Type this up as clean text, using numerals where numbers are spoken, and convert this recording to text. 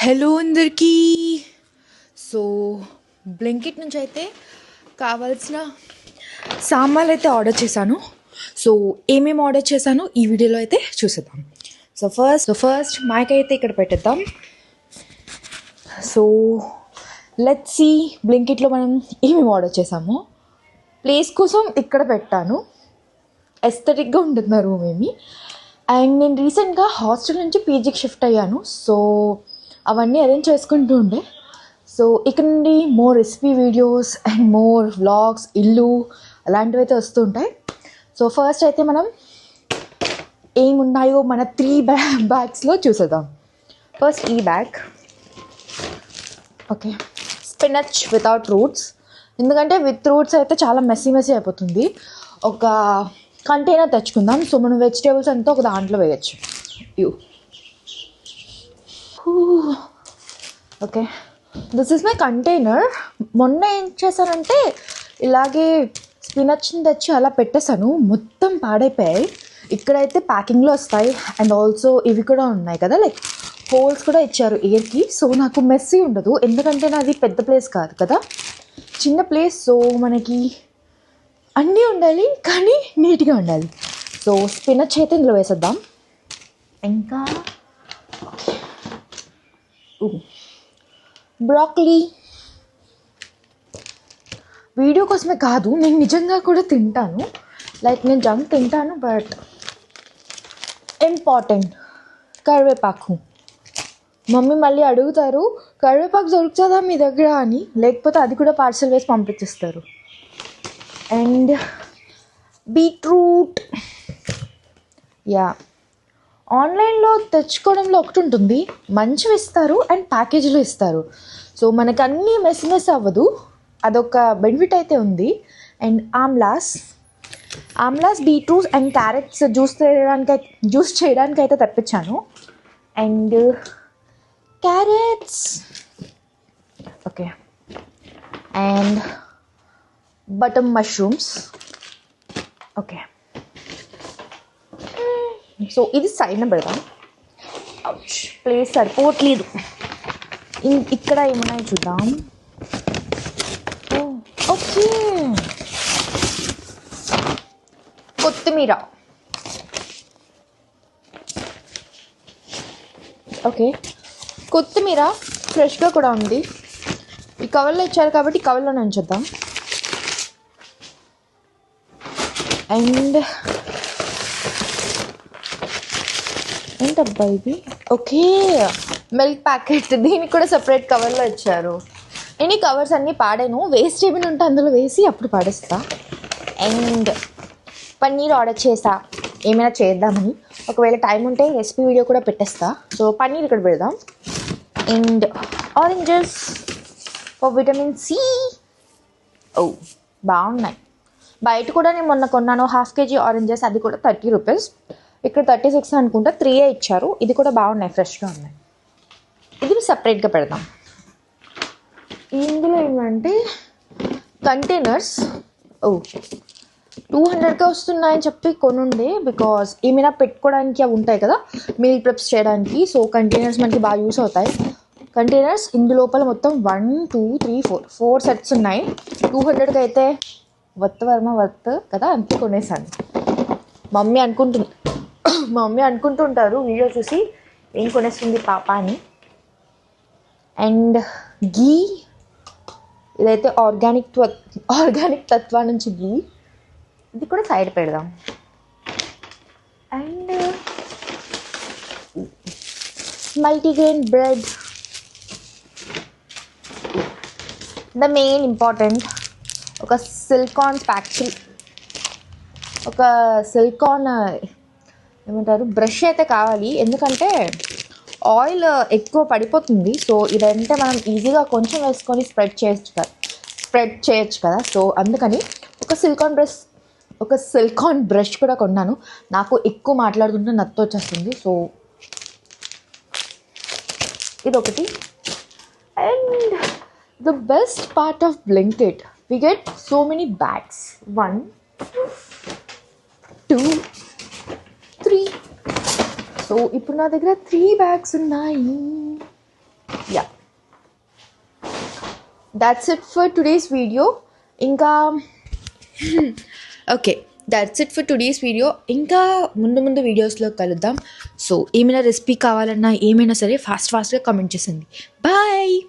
Hello అందరికీ. So Blinkit నుంచి అయితే కావాల్సిన సామాన్లు అయితే ఆర్డర్ చేశాను. సో ఏమేమి ఆర్డర్ చేశానో ఈ వీడియోలో అయితే చూసేద్దాం. సో ఫస్ట్ మైక్ అయితే ఇక్కడ పెట్టేద్దాం. సో లెట్స్ సీ బ్లింకిట్లో మనం ఏమేమి ఆర్డర్ చేసామో. ప్లేస్ కోసం ఇక్కడ పెట్టాను, ఎస్థెటిక్గా ఉంటుంది నా రూమ్ ఏమి. అండ్ నేను రీసెంట్గా హాస్టల్ నుంచి పీజీకి షిఫ్ట్ అయ్యాను. సో అవన్నీ అరేంజ్ చేసుకుంటూ ఉండే. సో ఇక్కడ నుండి more recipe videos and more vlogs, ఇల్లు అలాంటివి అయితే వస్తుంటాయి. సో ఫస్ట్ అయితే మనం ఏమున్నాయో మన 3 బ్యాగ్స్లో చూసేద్దాం. ఫస్ట్ ఈ bag, okay, spinach without roots. ఎందుకంటే విత్ రూట్స్ అయితే చాలా మెస్సీ అయిపోతుంది. ఒక కంటైనర్ తెచ్చుకుందాం. సో మనం వెజిటేబుల్స్ అంతా ఒక దాంట్లో వేయచ్చు. Okay, this is my container. మొన్న ఏం చేశానంటే ఇలాగే స్పినచ్ని తెచ్చి అలా పెట్టేశాను, మొత్తం పాడైపోయాయి. ఇక్కడైతే ప్యాకింగ్లో వస్తాయి. అండ్ ఆల్సో ఇవి కూడా ఉన్నాయి కదా, లైక్ హోల్స్ కూడా ఇచ్చారు ఎయిర్కి. సో నాకు మెస్సీ ఉండదు, ఎందుకంటే నాది పెద్ద ప్లేస్ కాదు కదా, చిన్న ప్లేస్. సో మనకి అన్నీ ఉండాలి కానీ నీట్గా ఉండాలి. సో స్పినచ్ అయితే ఇందులో వేసేద్దాం. ఇంకా బ్రాకలీ. వీడియో కోసమే కాదు, నేను నిజంగా కూడా తింటాను. లైక్ నేను జంక్ తింటాను, బట్ ఇంపార్టెంట్ కరివేపాకు. మమ్మీ మళ్ళీ అడుగుతారు, కరివేపాకు దొరుకుతుందా మీ దగ్గర అని, లేకపోతే అది కూడా పార్సల్ వేసి పంపించేస్తారు. అండ్ బీట్రూట్, యా, ఆన్లైన్లో తెచ్చుకోవడంలో ఒకటి ఉంటుంది, మంచివి ఇస్తారు అండ్ ప్యాకేజీలో ఇస్తారు. సో మనకు అన్నీ మెస్ అవ్వదు, అదొక బెనిఫిట్ అయితే ఉంది. And amlas, beetroot and carrots juice చేయడానికి అయితే తెప్పించాను. And carrots, okay, and button mushrooms, okay. So ఇది సైడ్న పెడదాం. ప్లేస్ సరిపోవట్లేదు. ఇక్కడ ఏమున్నాయో చూద్దాం. ఓకే, కొత్తిమీర, ఓకే, కొత్తిమీర ఫ్రెష్గా కూడా ఉంది. ఈ కవర్లో ఇచ్చారు కాబట్టి కవర్లోనే ఉంచుద్దాం. అండ్ ఏంటబ్బా ఇది, ఓకే, మిల్క్ ప్యాకెట్. దీనికి కూడా సపరేట్ కవర్లో ఇచ్చారు. నేను ఈ కవర్స్ అన్నీ పాడాను, వేస్ట్ ఏమైనా ఉంటే అందులో వేసి అప్పుడు పాడేస్తా. అండ్ పన్నీర్ ఆర్డర్ చేసా, ఏమైనా చేద్దామని. ఒకవేళ టైం ఉంటే రెసిపీ వీడియో కూడా పెట్టేస్తా. సో పన్నీర్ ఇక్కడ పెడదాం. And oranges for vitamin C. ఓ బాగున్నాయి. బయట కూడా నేను మొన్న కొన్నాను 1/2 kg ఆరెంజెస్, అది కూడా 30 రూపీస్. ఇక్కడ 36 అనుకుంటా, 3 ఇచ్చారు. ఇది కూడా బాగున్నాయి, ఫ్రెష్గా ఉన్నాయి. ఇది సపరేట్గా పెడదాం. ఇందులో ఏమంటే కంటైనర్స్, 200కే వస్తున్నాయని చెప్పి కొనుండే, బికాజ్ ఏమైనా పెట్టుకోవడానికి అవి ఉంటాయి కదా, మీల్ ప్రెప్స్ చేయడానికి. సో కంటైనర్స్ మనకి బాగా యూస్ అవుతాయి. కంటైనర్స్ ఇందులోపల మొత్తం 1 2 3 4 సెట్స్ ఉన్నాయి. 200కి అయితే వర్త్ కదా, అంతే కొనేసాను. మమ్మీ అనుకుంటుంటారు వీడియో చూసి ఏం కొనేస్తుంది పాప అని. అండ్ గీ, ఇదైతే ఆర్గానిక్ తత్వా నుంచి గీ, ఇది కూడా సైడ్ పెడదాం. And multigrain bread, the main important, ఒక సిలికాన్ ఏమంటారు బ్రష్ అయితే కావాలి, ఎందుకంటే ఆయిల్ ఎక్కువ పడిపోతుంది. సో ఇదంటే మనం ఈజీగా కొంచెం వేసుకొని స్ప్రెడ్ చేయొచ్చు కదా. సో అందుకని ఒక సిలికాన్ బ్రష్ కూడా కొన్నాను. నాకు ఎక్కువ మాట్లాడుతుంటే నత్త వచ్చేస్తుంది. సో ఇదొకటి. And the best part of Blinkit, we get so many bags. 1 2 3. So ఇప్పుడు నా దగ్గర 3 బ్యాగ్స్ ఉన్నాయి. That's it for today's video. ఇంకా okay, that's it for today's video. ఇంకా ముందు వీడియోస్లో కలుద్దాం. సో ఏమైనా రెసిపీ కావాలన్నా ఏమైనా సరే ఫాస్ట్గా కామెంట్ చేసేయండి. బాయ్.